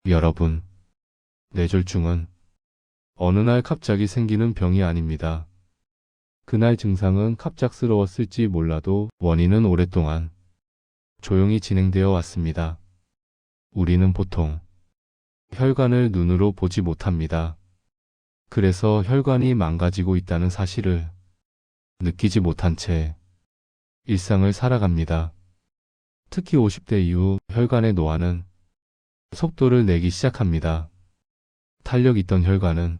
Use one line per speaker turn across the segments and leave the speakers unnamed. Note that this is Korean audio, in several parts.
여러분, 뇌졸중은 어느 날 갑자기 생기는 병이 아닙니다. 그날 증상은 갑작스러웠을지 몰라도 원인은 오랫동안 조용히 진행되어 왔습니다. 우리는 보통 혈관을 눈으로 보지 못합니다. 그래서 혈관이 망가지고 있다는 사실을 느끼지 못한 채 일상을 살아갑니다. 특히 50대 이후 혈관의 노화는 속도를 내기 시작합니다. 탄력 있던 혈관은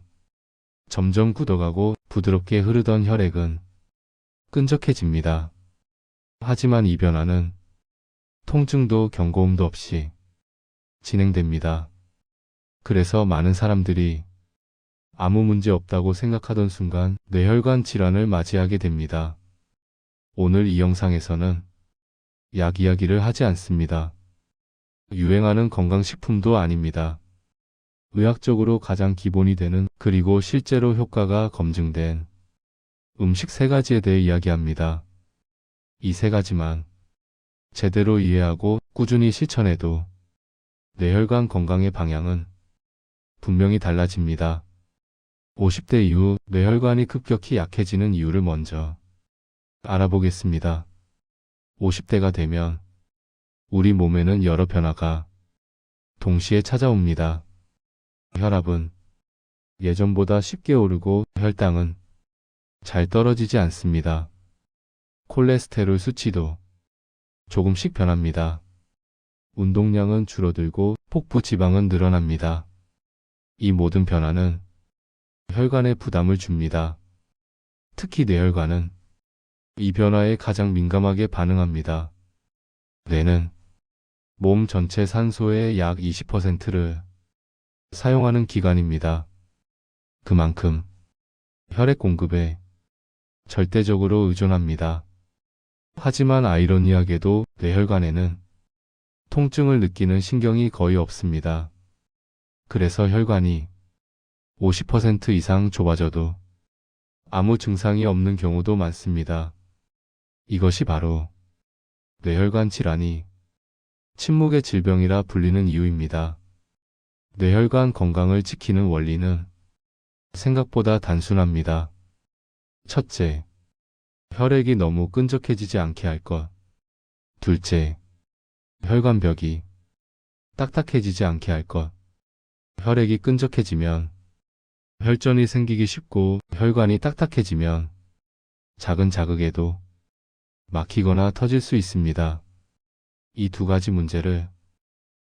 점점 굳어가고 부드럽게 흐르던 혈액은 끈적해집니다. 하지만 이 변화는 통증도 경고음도 없이 진행됩니다. 그래서 많은 사람들이 아무 문제 없다고 생각하던 순간 뇌혈관 질환을 맞이하게 됩니다. 오늘 이 영상에서는 약 이야기를 하지 않습니다. 유행하는 건강식품도 아닙니다. 의학적으로 가장 기본이 되는 그리고 실제로 효과가 검증된 음식 3가지에 대해 이야기합니다. 이 3가지만 제대로 이해하고 꾸준히 실천해도 뇌혈관 건강의 방향은 분명히 달라집니다. 50대 이후 뇌혈관이 급격히 약해지는 이유를 먼저 알아보겠습니다. 50대가 되면 우리 몸에는 여러 변화가 동시에 찾아옵니다. 혈압은 예전보다 쉽게 오르고 혈당은 잘 떨어지지 않습니다. 콜레스테롤 수치도 조금씩 변합니다. 운동량은 줄어들고 폭부 지방은 늘어납니다. 이 모든 변화는 혈관에 부담을 줍니다. 특히 뇌혈관은 이 변화에 가장 민감하게 반응합니다. 뇌는 몸 전체 산소의 약 20%를 사용하는 기관입니다. 그만큼 혈액 공급에 절대적으로 의존합니다. 하지만 아이러니하게도 뇌혈관에는 통증을 느끼는 신경이 거의 없습니다. 그래서 혈관이 50% 이상 좁아져도 아무 증상이 없는 경우도 많습니다. 이것이 바로 뇌혈관 질환이 침묵의 질병이라 불리는 이유입니다. 뇌혈관 건강을 지키는 원리는 생각보다 단순합니다. 첫째, 혈액이 너무 끈적해지지 않게 할 것. 둘째, 혈관벽이 딱딱해지지 않게 할 것. 혈액이 끈적해지면 혈전이 생기기 쉽고 혈관이 딱딱해지면 작은 자극에도 막히거나 터질 수 있습니다. 이 2가지 문제를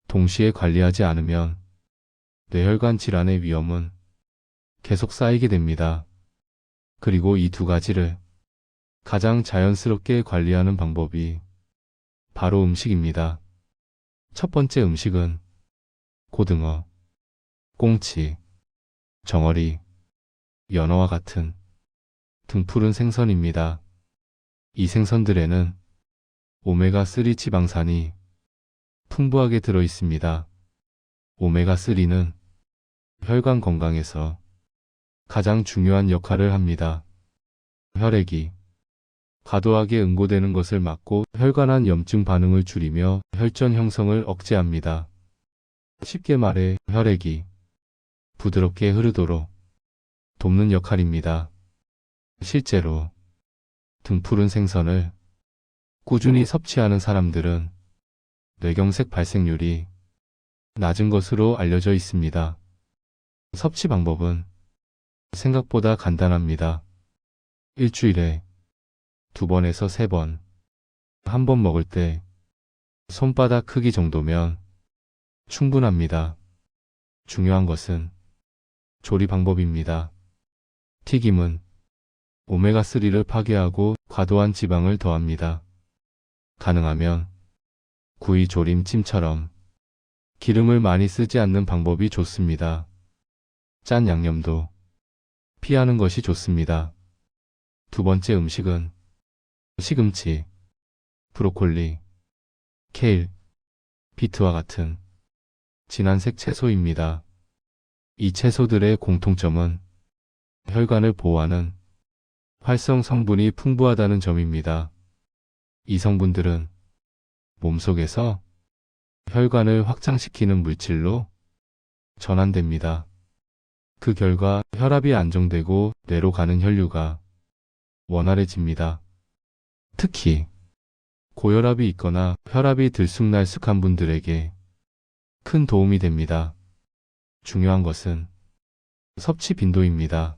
동시에 관리하지 않으면 뇌혈관 질환의 위험은 계속 쌓이게 됩니다. 그리고 이 2가지를 가장 자연스럽게 관리하는 방법이 바로 음식입니다. 첫 번째 음식은 고등어, 꽁치, 정어리, 연어와 같은 등푸른 생선입니다. 이 생선들에는 오메가3 지방산이 풍부하게 들어 있습니다. 오메가3는 혈관 건강에서 가장 중요한 역할을 합니다. 혈액이 과도하게 응고되는 것을 막고 혈관 염증 반응을 줄이며 혈전 형성을 억제합니다. 쉽게 말해 혈액이 부드럽게 흐르도록 돕는 역할입니다. 실제로 등푸른 생선을 꾸준히 섭취하는 사람들은 뇌경색 발생률이 낮은 것으로 알려져 있습니다. 섭취 방법은 생각보다 간단합니다. 일주일에 2번에서 3번, 한 번 먹을 때 손바닥 크기 정도면 충분합니다. 중요한 것은 조리 방법입니다. 튀김은 오메가3를 파괴하고 과도한 지방을 더합니다. 가능하면 구이 조림찜처럼 기름을 많이 쓰지 않는 방법이 좋습니다. 짠 양념도 피하는 것이 좋습니다. 2번째 음식은 시금치, 브로콜리, 케일, 비트와 같은 진한색 채소입니다. 이 채소들의 공통점은 혈관을 보호하는 활성 성분이 풍부하다는 점입니다. 이 성분들은 몸속에서 혈관을 확장시키는 물질로 전환됩니다. 그 결과 혈압이 안정되고 뇌로 가는 혈류가 원활해집니다. 특히 고혈압이 있거나 혈압이 들쑥날쑥한 분들에게 큰 도움이 됩니다. 중요한 것은 섭취 빈도입니다.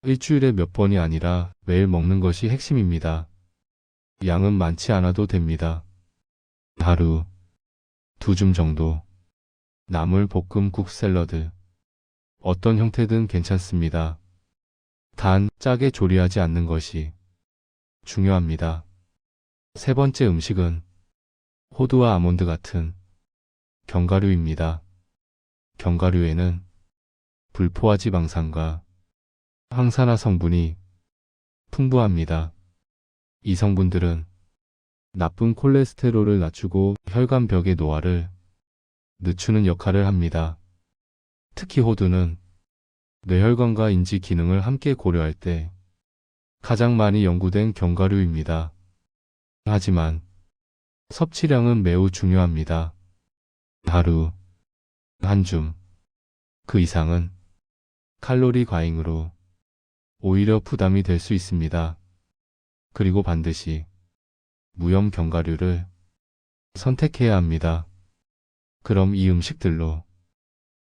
일주일에 몇 번이 아니라 매일 먹는 것이 핵심입니다. 양은 많지 않아도 됩니다. 하루 2줌 정도. 나물, 볶음, 국, 샐러드. 어떤 형태든 괜찮습니다. 단, 짜게 조리하지 않는 것이 중요합니다. 세 번째 음식은 호두와 아몬드 같은 견과류입니다. 견과류에는 불포화 지방산과 항산화 성분이 풍부합니다. 이 성분들은 나쁜 콜레스테롤을 낮추고 혈관벽의 노화를 늦추는 역할을 합니다. 특히 호두는 뇌혈관과 인지 기능을 함께 고려할 때 가장 많이 연구된 견과류입니다. 하지만 섭취량은 매우 중요합니다. 하루 1줌, 그 이상은 칼로리 과잉으로 오히려 부담이 될 수 있습니다. 그리고 반드시 무염 견과류를 선택해야 합니다. 그럼 이 음식들로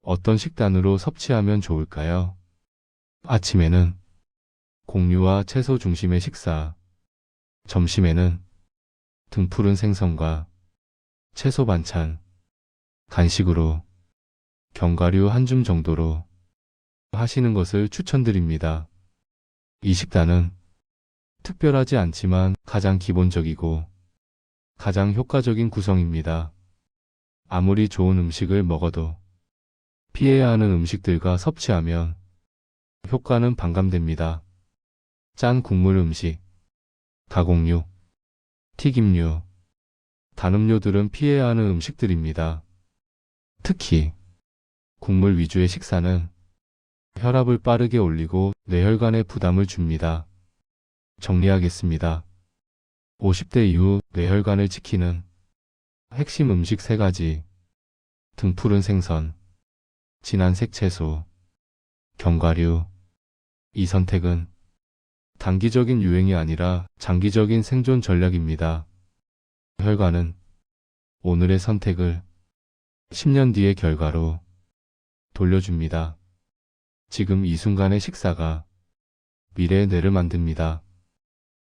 어떤 식단으로 섭취하면 좋을까요? 아침에는 곡류와 채소 중심의 식사, 점심에는 등푸른 생선과 채소 반찬, 간식으로 견과류 1줌 정도로 하시는 것을 추천드립니다. 이 식단은 특별하지 않지만 가장 기본적이고 가장 효과적인 구성입니다. 아무리 좋은 음식을 먹어도 피해야 하는 음식들과 섭취하면 효과는 반감됩니다. 짠 국물 음식, 가공육, 튀김류, 단음료들은 피해야 하는 음식들입니다. 특히 국물 위주의 식사는 혈압을 빠르게 올리고 뇌혈관에 부담을 줍니다. 정리하겠습니다. 50대 이후 뇌혈관을 지키는 핵심 음식 3가지. 등푸른 생선, 진한 색채소, 견과류. 이 선택은 단기적인 유행이 아니라 장기적인 생존 전략입니다. 혈관은 오늘의 선택을 10년 뒤의 결과로 돌려줍니다. 지금 이 순간의 식사가 미래의 뇌를 만듭니다.